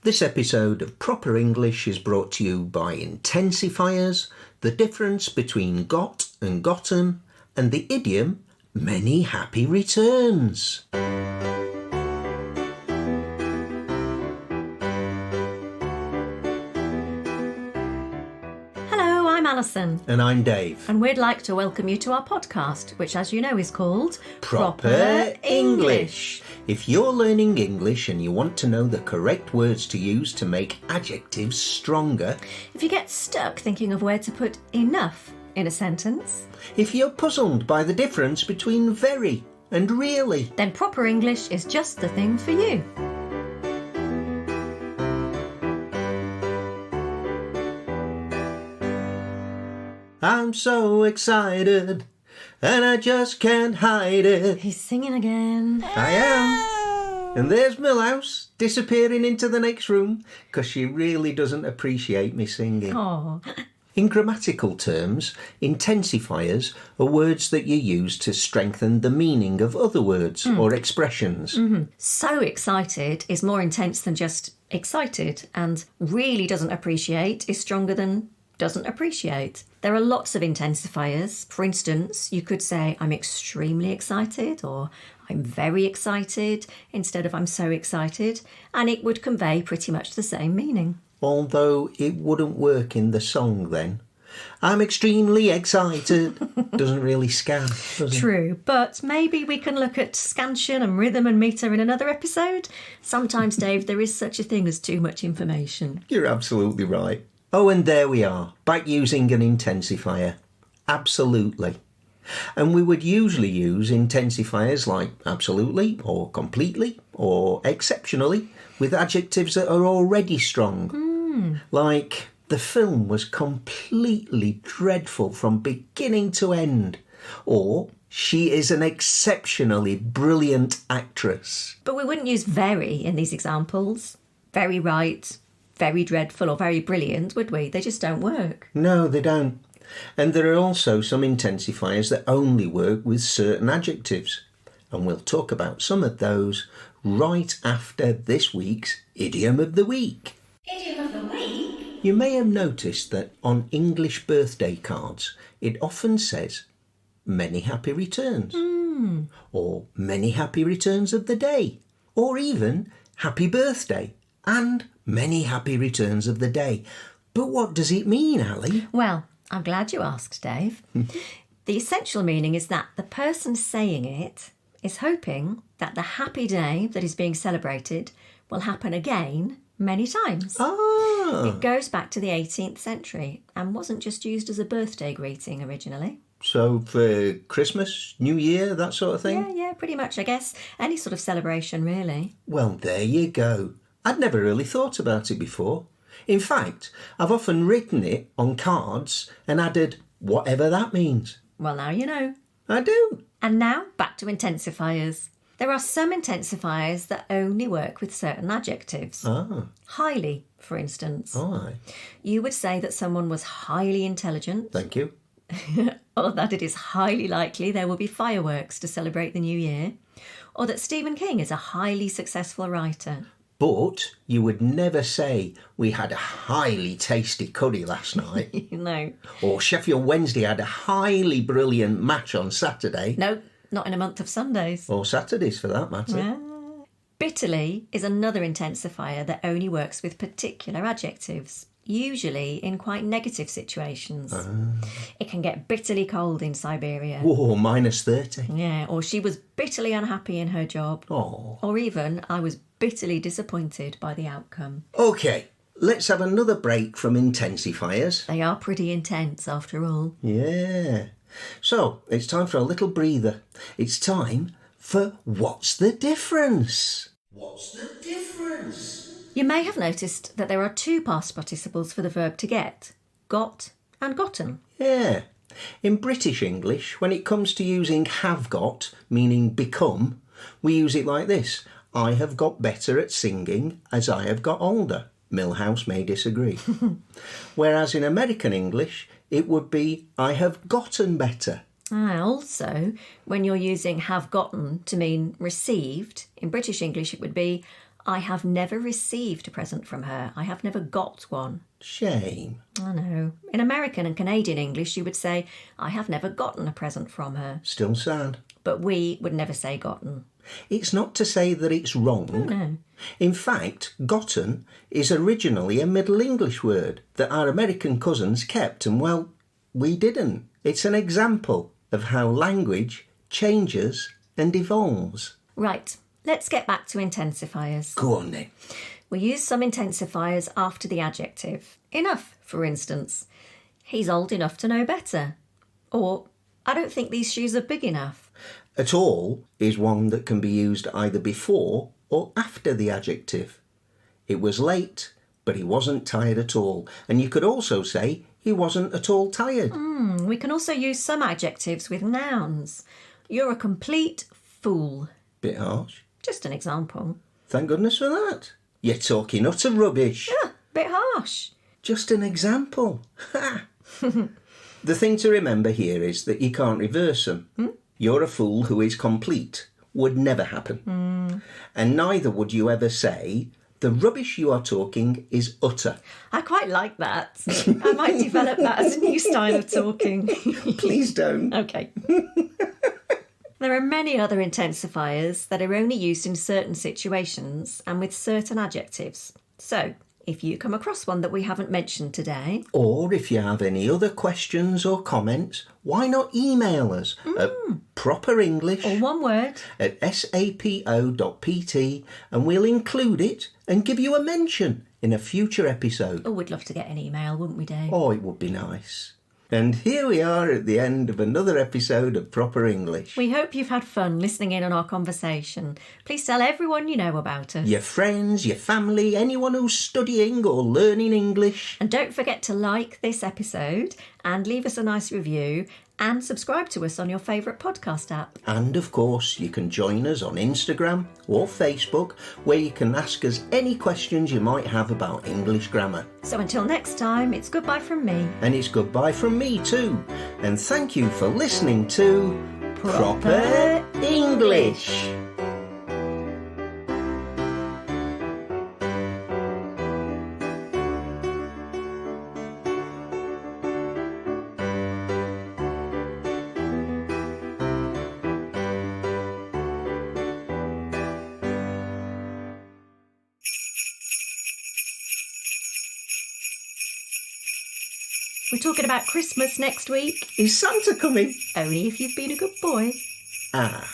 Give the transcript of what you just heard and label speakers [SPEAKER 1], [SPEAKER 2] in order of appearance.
[SPEAKER 1] This episode of Proper English is brought to you by Intensifiers, the difference between got and gotten, and the idiom, many happy returns.
[SPEAKER 2] Hello, I'm Alison.
[SPEAKER 1] And I'm Dave.
[SPEAKER 2] And we'd like to welcome you to our podcast, which, as you know, is called
[SPEAKER 1] Proper English. If you're learning English and you want to know the correct words to use to make adjectives stronger,
[SPEAKER 2] If you get stuck thinking of where to put enough in a sentence,
[SPEAKER 1] if you're puzzled by the difference between very and really,
[SPEAKER 2] then Proper English is just the thing for you.
[SPEAKER 1] I'm so excited and I just can't hide it.
[SPEAKER 2] He's singing again.
[SPEAKER 1] I am. And there's Millhouse disappearing into the next room because she really doesn't appreciate me singing.
[SPEAKER 2] Oh,
[SPEAKER 1] In grammatical terms, intensifiers are words that you use to strengthen the meaning of other words or expressions.
[SPEAKER 2] so excited is more intense than just excited, and really doesn't appreciate is stronger than doesn't appreciate. There are lots of intensifiers. For instance, you could say, I'm extremely excited, or I'm very excited, instead of I'm so excited, and it would convey pretty much the same meaning.
[SPEAKER 1] Although it wouldn't work in the song then. I'm extremely excited. Doesn't really scan, does it?
[SPEAKER 2] True, but maybe we can look at scansion and rhythm and meter in another episode. Sometimes, Dave, there is such a thing as too much information.
[SPEAKER 1] You're absolutely right. Oh, and there we are, back using an intensifier. Absolutely. And we would usually use intensifiers like absolutely or completely or exceptionally with adjectives that are already strong. Like, the film was completely dreadful from beginning to end. Or, she is an exceptionally brilliant actress.
[SPEAKER 2] But we wouldn't use very in these examples. Very right, very dreadful, or very brilliant, would we? They just don't work.
[SPEAKER 1] No, they don't. And there are also some intensifiers that only work with certain adjectives. And we'll talk about some of those right after this week's Idiom of the Week.
[SPEAKER 2] Idiom of the week?
[SPEAKER 1] You may have noticed that on English birthday cards, it often says, many happy returns, or many happy returns of the day, or even happy birthday and many happy returns of the day. But what does it mean, Ali?
[SPEAKER 2] Well, I'm glad you asked, Dave. The essential meaning is that the person saying it is hoping that the happy day that is being celebrated will happen again many times.
[SPEAKER 1] Ah,
[SPEAKER 2] It goes back to the 18th century and wasn't just used as a birthday greeting originally.
[SPEAKER 1] so for Christmas, New Year, that sort of thing?
[SPEAKER 2] Yeah, pretty much, I guess. Any sort of celebration, really.
[SPEAKER 1] Well, there you go. I'd never really thought about it before. In fact, I've often written it on cards and added whatever that means.
[SPEAKER 2] Well, now you know.
[SPEAKER 1] I do.
[SPEAKER 2] And now, back to intensifiers. There are some intensifiers that only work with certain adjectives.
[SPEAKER 1] Ah,
[SPEAKER 2] Highly, for instance.
[SPEAKER 1] all right.
[SPEAKER 2] You would say that someone was highly intelligent,
[SPEAKER 1] Thank you.
[SPEAKER 2] or that it is highly likely there will be fireworks to celebrate the new year, or that Stephen King is a highly successful writer.
[SPEAKER 1] But you would never say we had a highly tasty curry last night,
[SPEAKER 2] No,
[SPEAKER 1] or Sheffield Wednesday had a highly brilliant match on Saturday,
[SPEAKER 2] no, not in a month of Sundays.
[SPEAKER 1] or Saturdays for that matter.
[SPEAKER 2] Bitterly is another intensifier that only works with particular adjectives, usually in quite negative situations. It can get bitterly cold in Siberia.
[SPEAKER 1] Whoa, -30.
[SPEAKER 2] Yeah, or she was bitterly unhappy in her job.
[SPEAKER 1] Oh.
[SPEAKER 2] Or even, I was bitterly disappointed by the outcome.
[SPEAKER 1] Okay, let's have another break from intensifiers.
[SPEAKER 2] They are pretty intense after all.
[SPEAKER 1] Yeah. So, it's time for a little breather. It's time for What's the Difference? What's the difference?
[SPEAKER 2] You may have noticed that there are two past participles for the verb to get, got and gotten.
[SPEAKER 1] Yeah. In British English, when it comes to using have got, meaning become, we use it like this. I have got better at singing as I have got older. Millhouse may disagree. Whereas in American English, it would be I have gotten better.
[SPEAKER 2] Also, when you're using have gotten to mean received, in British English it would be I have never received a present from her. I have never got one.
[SPEAKER 1] Shame.
[SPEAKER 2] I know. In American and Canadian English, you would say, I have never gotten a present from her.
[SPEAKER 1] Still sad.
[SPEAKER 2] But we would never say gotten.
[SPEAKER 1] It's not to say that it's wrong.
[SPEAKER 2] Oh, no.
[SPEAKER 1] In fact, gotten is originally a Middle English word that our American cousins kept and, well, we didn't. It's an example of how language changes and evolves.
[SPEAKER 2] Right, let's get back to intensifiers.
[SPEAKER 1] Go on then.
[SPEAKER 2] We use some intensifiers after the adjective. Enough, for instance. He's old enough to know better. Or, I don't think these shoes are big enough.
[SPEAKER 1] At all is one that can be used either before or after the adjective. It was late, but he wasn't tired at all. And you could also say he wasn't at all tired.
[SPEAKER 2] We can also use some adjectives with nouns. You're a complete fool.
[SPEAKER 1] Bit harsh.
[SPEAKER 2] Just an example.
[SPEAKER 1] Thank goodness for that. You're talking utter rubbish.
[SPEAKER 2] Bit harsh.
[SPEAKER 1] Just an example. Ha! The thing to remember here is that you can't reverse them. You're a fool who is complete. Would never happen. And neither would you ever say, the rubbish you are talking is utter.
[SPEAKER 2] I quite like that. I might develop that as a new style of talking.
[SPEAKER 1] Please don't.
[SPEAKER 2] Okay. There are many other intensifiers that are only used in certain situations and with certain adjectives. So, if you come across one that we haven't mentioned today...
[SPEAKER 1] Or if you have any other questions or comments, why not email us at properenglish
[SPEAKER 2] Or one word.
[SPEAKER 1] at sapo.pt and we'll include it and give you a mention in a future episode.
[SPEAKER 2] Oh, we'd love to get an email, wouldn't we, Dave?
[SPEAKER 1] Oh, it would be nice. And here we are at the end of another episode of Proper English.
[SPEAKER 2] We hope you've had fun listening in on our conversation. Please tell everyone you know about us.
[SPEAKER 1] Your friends, your family, anyone who's studying or learning English.
[SPEAKER 2] And don't forget to like this episode and leave us a nice review and subscribe to us on your favourite podcast app.
[SPEAKER 1] And of course, you can join us on Instagram or Facebook, where you can ask us any questions you might have about English grammar.
[SPEAKER 2] So until next time, it's goodbye from me.
[SPEAKER 1] And it's goodbye from me too. And thank you for listening to Proper English.
[SPEAKER 2] We're talking about Christmas next week.
[SPEAKER 1] Is Santa coming?
[SPEAKER 2] Only if you've been a good boy.
[SPEAKER 1] Ah.